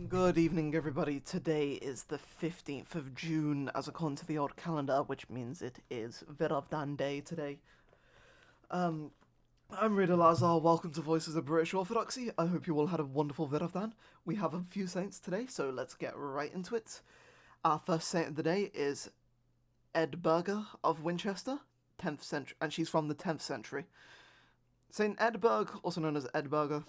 Good evening, everybody. Today is the 15th of June, as according to the old calendar, which means it is Verovdan Day today. Um, I'm St Lazars. Welcome to Voices of British Orthodoxy. I hope you all had a wonderful Verovdan. We have a few saints today, so let's get right into it. Our first saint of the day is Edburga of Winchester, 10th century, and she's from the 10th century. Saint Edburg, also known as Edburga,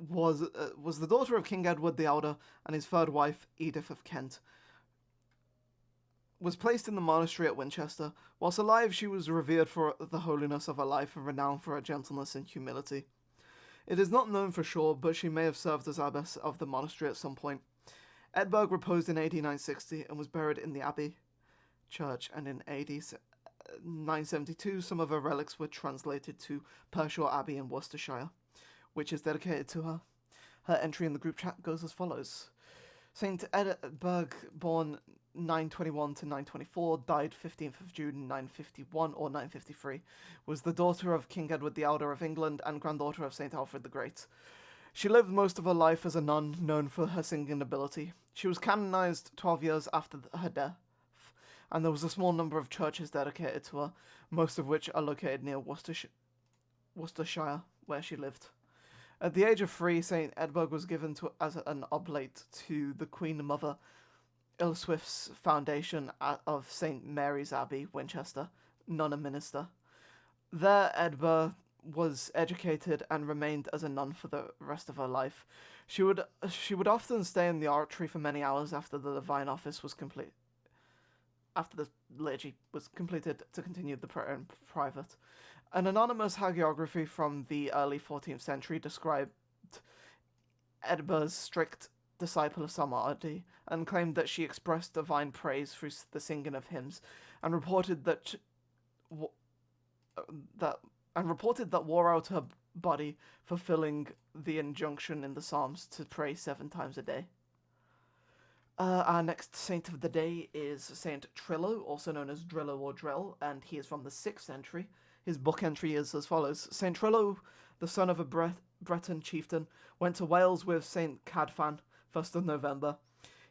was the daughter of King Edward the Elder and his third wife, Edith of Kent. Was placed in the monastery at Winchester. Whilst alive, she was revered for the holiness of her life and renowned for her gentleness and humility. It is not known for sure, but she may have served as abbess of the monastery at some point. Edburg reposed in AD 960 and was buried in the Abbey Church, and in AD 972 some of her relics were translated to Pershaw Abbey in Worcestershire, which is dedicated to her. Her entry in the group chat goes as follows. Saint Edburg, born 921 to 924, died 15th of June 951 or 953, was the daughter of King Edward the Elder of England and granddaughter of Saint Alfred the Great. She lived most of her life as a nun, known for her singing ability. She was canonized 12 years after her death, and there was a small number of churches dedicated to her, most of which are located near Worcestershire, where she lived. At the age of 3, St. Edburg was given as an oblate to the Queen Mother Ilswif's foundation of St. Mary's Abbey, Winchester, nun and minister. There, Edburg was educated and remained as a nun for the rest of her life. She would often stay in the oratory for many hours after the divine office was complete. After the liturgy was completed, to continue the prayer in private. An anonymous hagiography from the early 14th century described Edburg's strict disciple of psalmody and claimed that she expressed divine praise through the singing of hymns, and reported that wore out her body, fulfilling the injunction in the Psalms to pray 7 times a day. Our next saint of the day is Saint Trillo, also known as Drillo or Drill, and he is from the 6th century. His book entry is as follows. Saint Trillo, the son of a Breton chieftain, went to Wales with Saint Cadfan, 1st of November.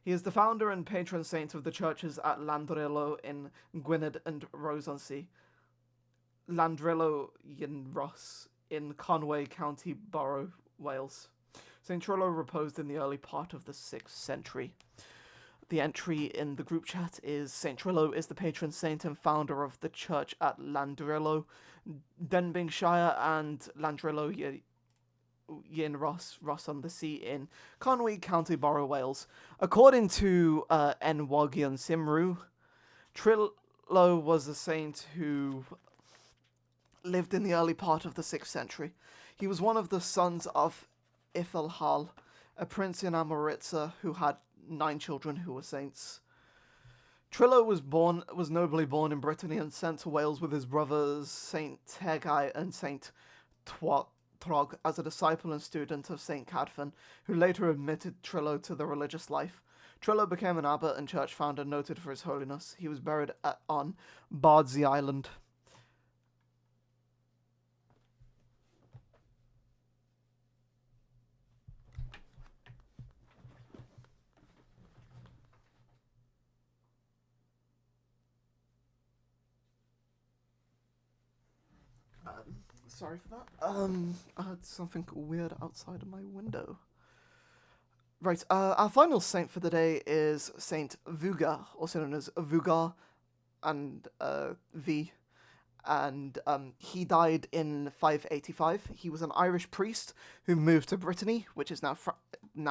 He is the founder and patron saint of the churches at Llandrillo in Gwynedd and Rose-on-Sea, Llandrillo yn Ross in Conway County Borough, Wales. Saint Trillo reposed in the early part of the 6th century. The entry in the group chat is St. Trillo is the patron saint and founder of the church at Llandrillo, Denbighshire, and Llandrillo yn Ross-on-the-Sea in Conwy, County Borough, Wales. According to Enwogion Simru, Trillo was a saint who lived in the early part of the 6th century. He was one of the sons of Ithelhal, a prince in Amoritza who had 9 children who were saints. Trillo was nobly born in Brittany and sent to Wales with his brothers Saint Tegai and Saint Trog as a disciple and student of Saint Cadfan, who later admitted Trillo to the religious life. Trillo became an abbot and church founder noted for his holiness. He was buried on Bardsey Island. Sorry for that. I had something weird outside of my window. Right, our final saint for the day is Saint Vuga, also known as Vuga and V. And he died in 585. He was an Irish priest who moved to Brittany, which is now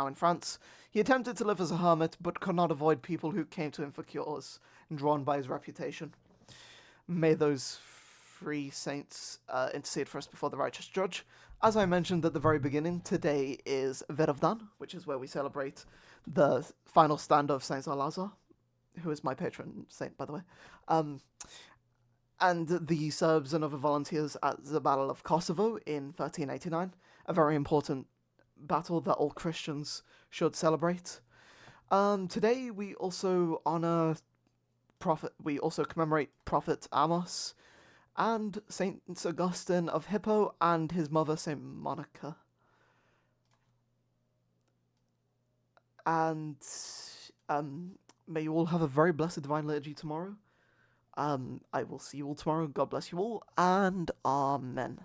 in France. He attempted to live as a hermit, but could not avoid people who came to him for cures, drawn by his reputation. May those 3 saints intercede for us before the righteous judge. As I mentioned at the very beginning, today is Verovdan, which is where we celebrate the final stand of St Lazars, who is my patron saint, by the way. And the Serbs and other volunteers at the Battle of Kosovo in 1389, a very important battle that all Christians should celebrate. Today we also commemorate Prophet Amos, and Saint Augustine of Hippo and his mother Saint Monica. and may you all have a very blessed divine liturgy tomorrow. I will see you all tomorrow. God bless you all, and amen.